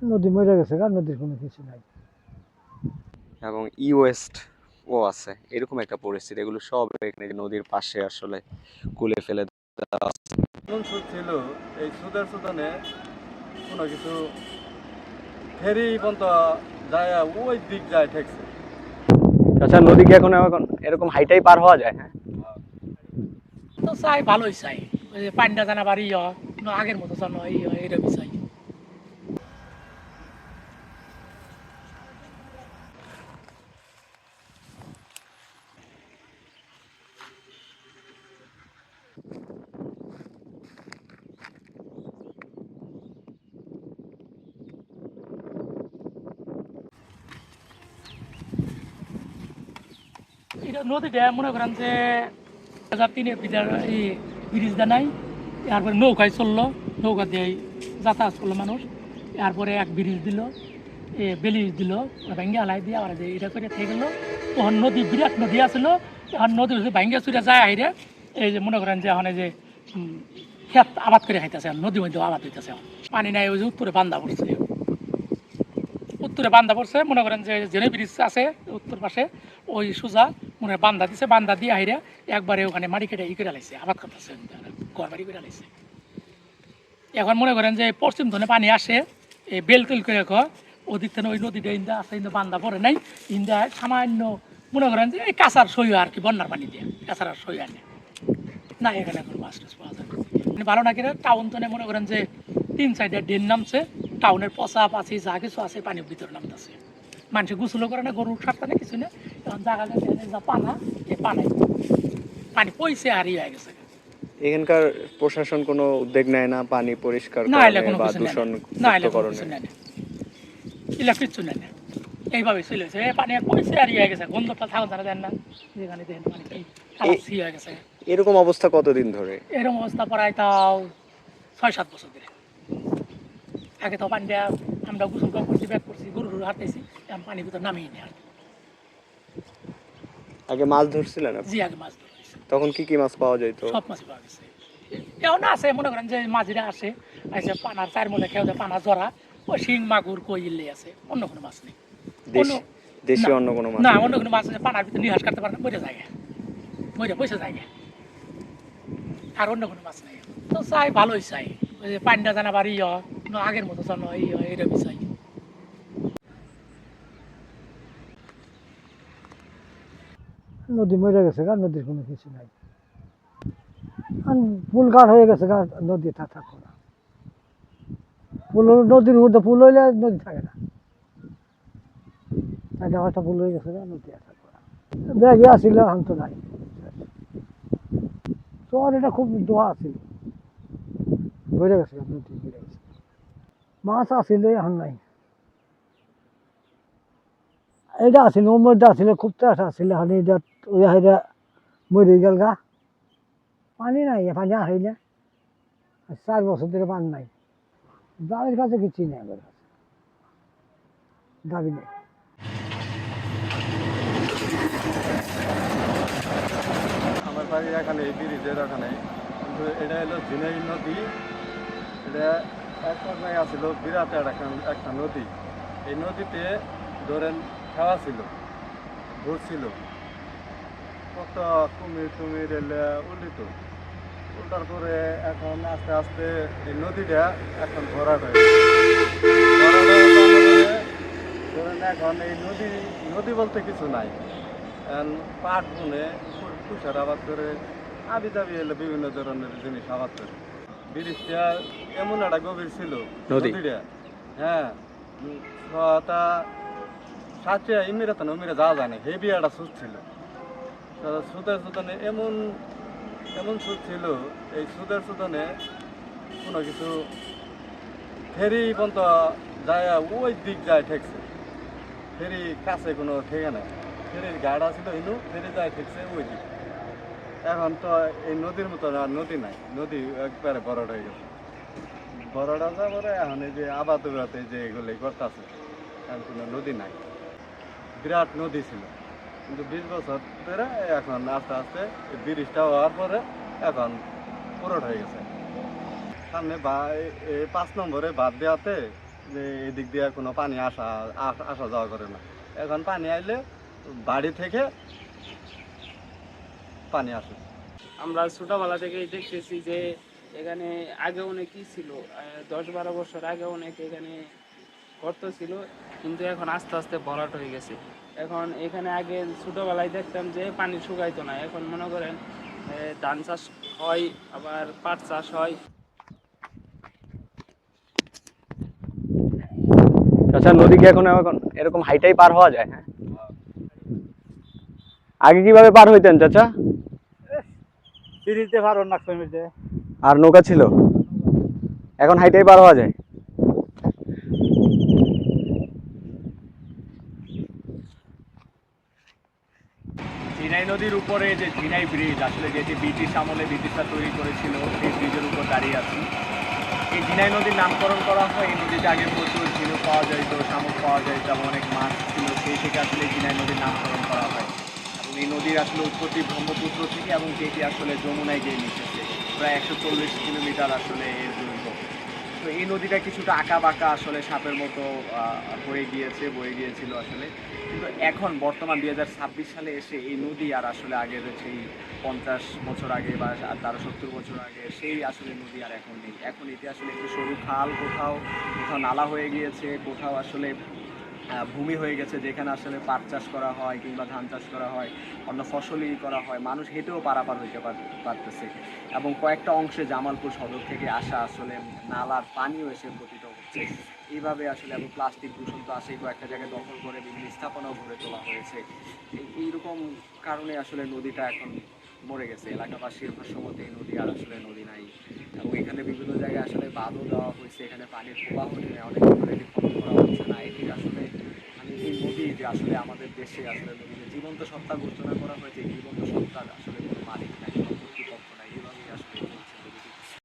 নদী মরে গেছে গা, নদীর কোনো কিছু নাই। এবং ই ওয়েস্ট ও আছে, এরকম একটা পরিস্থিতি। এগুলো সব এখানে নদীর পাশে আসলে কুলে ফেলে দেওয়া আছে। এমন সুদ ছিল, এই সুদের সুদনে কোনো কিছু ফেরি পর্যন্ত যায়, ওই দিক যায় ঠেকছে। আচ্ছা, নদী কি এখন এখন এরকম হাইটাই পার হওয়া যায়? হ্যাঁ। তো চাই ভালোই চাই, ওই যে পান্ডা জানা বাড়ি আগের মতো জানো এইরকম চাই। এটা নদীটা মনে করেন যে 2003-এর এই ব্রিজটা নাই, তারপরে নৌকায় চললো, নৌকা দিয়ে যাতায়াত করলো মানুষ। তারপরে এক ব্রিজ দিল, বেলিজ দিল, ভেঙ্গে হালাই দিয়ে আবার যে এটা করে থেকে গেলো। তখন নদী বিরাট নদী আসলো, এখন নদী ভেঙ্গে চুরে যায় আইরে। এই যে মনে করেন যে এখন যে ক্ষেত আবাদ করে খাইতেছে, নদীর মধ্যে আবাদ হইতেছে। পানি নাই, ওই যে উত্তরে বান্ধা পড়ছে, উত্তরে বান্ধা পড়ছে। মনে করেন যে জেনে ব্রিজ আছে উত্তর পাশে, ওই সোজা মনে হয় বান্ধা দিছে, বান্ধা দিয়ে আইরে একবারে ওখানে মাটি কেটে করে লাইছে, আবাদ করতেছে, ঘর বাড়ি করে লাইছে। এখন মনে করেন যে পশ্চিম ধনে পানি আসে, এই বেল টেল করে ওদিক থেকে ওই নদীটা ইন্দা আছে, ইন্দা বান্ধা পড়ে নাই, ইন্দা সামান্য মনে করেন যে এই কাঁচার সই আর কি, বন্যার পানি দিয়ে কাঁচার আর সই আনে না। এখানে কোনো মাছ টাছ পাওয়া যায় মানে ভালো না। কিনা টাউন তো মনে করেন যে 3 সাইডে ড্রেন নামছে, টাউনের পচা পাচি যা কিছু আছে পানির ভিতরে নামতেছে। মানুষে গোসলও করে না, গরুর সারটা না কিছু না। এখন জায়গা যা পানা, এই পানায় পানি পয়সা হারিয়ে হয়ে গেছে। এখানকার প্রশাসন কোনো উদ্যোগ নেয় না পানি পরিষ্কার না এলে কোনো বা কিছু নেয় দূষণ না, এলে কোনো মুক্তকরণে? কিছু নেয় না, এলে কিচ্ছু নেয় না। এইভাবে চলেছে, পানি পয়সা হারিয়ে হয়ে গেছে, গন্ধটা থাকুন জানা দেন না, যেখানে দেখেন পানি কি কালাসি হয়ে গেছে। এরকম অবস্থা কতদিন ধরে? এরকম অবস্থা প্রায় তাও 6-7 বছর ধরে। আগে তো পানিটা আমরা গোসল করছি, ব্যাগ করছি, গরু হাঁটাইছি, এখন পানির ভিতর নামিয়ে নিয়ে আর কি। আগে মাছ ধরছিলেন আপনি? জি আগে মাছ ধরেছি, তখন কি কি মাছ পাওয়া যেত? সব মাছই পাওয়া গেছে। এখন আছে মনে করেন যে মাঝিরা আসে, এসে পানার চার মধ্যে খেয়ে দেয়, পানা জরা, ওই শিং মাগুর কই ইলে আছে, অন্য কোনো মাছ নেই। দেশি না অন্য কোনো মাছ না, নেই? অন্য কোনো মাছ আছে পানার ভিতরে নিহাস কাটতে পারে না, মরে যায়, মরে পয়সা যায়, আর অন্য কোনো মাছ নেই। তো চাই ভালোই চাই, ওই যে পান্ডা জানা বাড়ি আগের মতো জানো এইরকম চাই। নদী মরে গেছে গা, নদীর কোনো কিছু নাই। পুল ঘাট হয়ে গেছে গা, নদী তা থাকো না। পুল নদীর মধ্যে পুল হইলে নদী থাকে না, এটা হয়তো পুল হয়ে গেছে গা, নদী আর থাকো না। ব্যাগে আসিল, এখন তো নাই। শহর এটা খুব দোয়া আছিল, ভরে গেছে গা, নদী ভরে গেছে। মাছ আসিল, এখন নাই। এটা আছিল, ওর মধ্যে আসিল, খুব চাষ আসিল, এখন এটা ওই হাইরা মরে গেল গা। পানি নাই, পানি আসে না, 4 বছর ধরে পানি নাই। দাবির কাছে কিছুই নেই, আমার কাছে দাবি নেই। আমার বাড়ি এখানে, এই ব্রিজের এখানে, কিন্তু এটা হলো ঝিনাই নদী। এটা এক পর্যায়ে আছিল বিরাট একটা নদী। এই নদীতে ধরেন খাওয়া ছিল, ঘুরছিল, কত কুমির টুমির এলে উল্লিত, উল্টার পরে এখন আস্তে আস্তে এই নদীটা এখন ভরাট হয়ে গেছে। ভরাট হয়ে যাওয়ার পরে ধরেন এখন এই নদী, নদী বলতে কিছু নাই। এখন পাট বুনে, তুষার আবাদ করে, আবি দাবি এলে বিভিন্ন ধরনের জিনিস আবাদ করে। ব্রিজটা এমন একটা গভীর ছিল নদীটা, হ্যাঁ, তা সাথে ইমিরা তো ইমিরা যাওয়া যায় না, হেভি একটা সুদ ছিল। সুদের সুদনে এমন এমন সুদ ছিল, এই সুদের সুদনে কোনো কিছু ফেরি পর্যন্ত যায়, ওই দিক যায় ঠেকছে। ফেরি কাছে কোনো ঠেকে নাই, ফেরির গাড়া ছিল হিনু, ফেরি যায় ঠেকছে ওই দিক। এখন তো এই নদীর মতো আর নদী নাই, নদী একবারে বরড হয়ে গেছে। বরড হওয়ার পরে এখন এই যে আবাদ যে এগুলো করতেছে, এখন কোনো নদী নাই। বিরাট নদী ছিল, কিন্তু 20 বছর ধরে এখন আস্তে আস্তে ব্রিজটা হওয়ার পরে এখন পুরোট হয়ে গেছে। সামনে 5 নম্বরে বাদ দেওয়াতে যে এদিক দিয়ে কোনো পানি আসা যাওয়া করে না। এখন পানি আইলে বাড়ি থেকে পানি আসে। আমরা ছোটবেলা থেকেই দেখতেছি যে এখানে আগে অনেকই ছিল, 10-12 বছর আগে অনেক এখানে গর্ত ছিল, কিন্তু এখন আস্তে আস্তে ভরাট হয়ে গেছে। এখন এখানে আগে ছোটবেলায় দেখতাম যে পানি শুকাইতো না, এখন মনে করেন ধান চাষ হয়, আবার পাট চাষ হয়। আচ্ছা, নদী কি এখন এখন এরকম হাইটাই পার হওয়া যায়? হ্যাঁ, আগে কিভাবে পার হইতেন চাচা? সিঁড়িতে পারো না কমিতে। আর নৌকা ছিল, এখন হাইটাই পার হওয়া যায়। ঝিনাই নদীর উপরে যে ঝিনাই ব্রিজ, আসলে যেটি ব্রিটিশ আমলে ব্রিটিশরা তৈরি করেছিল, সেই ব্রিজের উপর দাঁড়িয়ে আছি। এই ঝিনাই নদীর নামকরণ করা হয়, এই নদীতে আগে প্রচুর ঝিনুক পাওয়া যাইতো, শামুক পাওয়া যাইতো এবং অনেক মাছ ছিল, সেই থেকে আসলে এই ঝিনাই নদীর নামকরণ করা হয়। এবং এই নদীর আসলে উৎপত্তি ব্রহ্মপুত্র থেকে, এবং যেটি আসলে যমুনায় গিয়ে মিশেছে। প্রায় 140 কিলোমিটার আসলে এর দৈর্ঘ্য। তো এই নদীটা কিছুটা আঁকা বাঁকা, আসলে সাপের মতো বয়ে গিয়েছিল আসলে। কিন্তু এখন বর্তমান 2026 সালে এসে এই নদী আর আসলে আগের সেই 50 বছর আগে বা তার 70 বছর আগে সেই আসলে নদী আর এখন নেই। এখন এটি আসলে একটু সরু খাল, কোথাও কোথাও নালা হয়ে গিয়েছে, কোথাও আসলে ভূমি হয়ে গেছে, যেখানে আসলে পাট চাষ করা হয় কিংবা ধান চাষ করা হয়, অন্য ফসলই করা হয়, মানুষ হেঁটেও পারাপার হইতে পারতেছে। এবং কয়েকটা অংশে জামালপুর সদর থেকে আসা আসলে নালার পানিও এসে পতিত হচ্ছে এইভাবে আসলে। এবং প্লাস্টিক দূষণ তো আসেই, কয়েকটা জায়গায় দখল করে বিভিন্ন স্থাপনাও গড়ে তোলা হয়েছে। এইরকম কারণে আসলে নদীটা এখন মরে গেছে। এলাকাবাসীর ভাষ্যমতে এই নদী আর আসলে নদী নাই। এবং এখানে বিভিন্ন জায়গায় আসলে বাঁধও দেওয়া হয়েছে, এখানে পানির প্রবাহ নিয়ে অনেক এটি খনন করা হচ্ছে না। এটি আসলে মানে এই নদী যে আসলে আমাদের দেশে আসলে নদীকে জীবন্ত সত্তা ঘোষণা করা হয়েছে, এই জীবন্ত সত্তার আসলে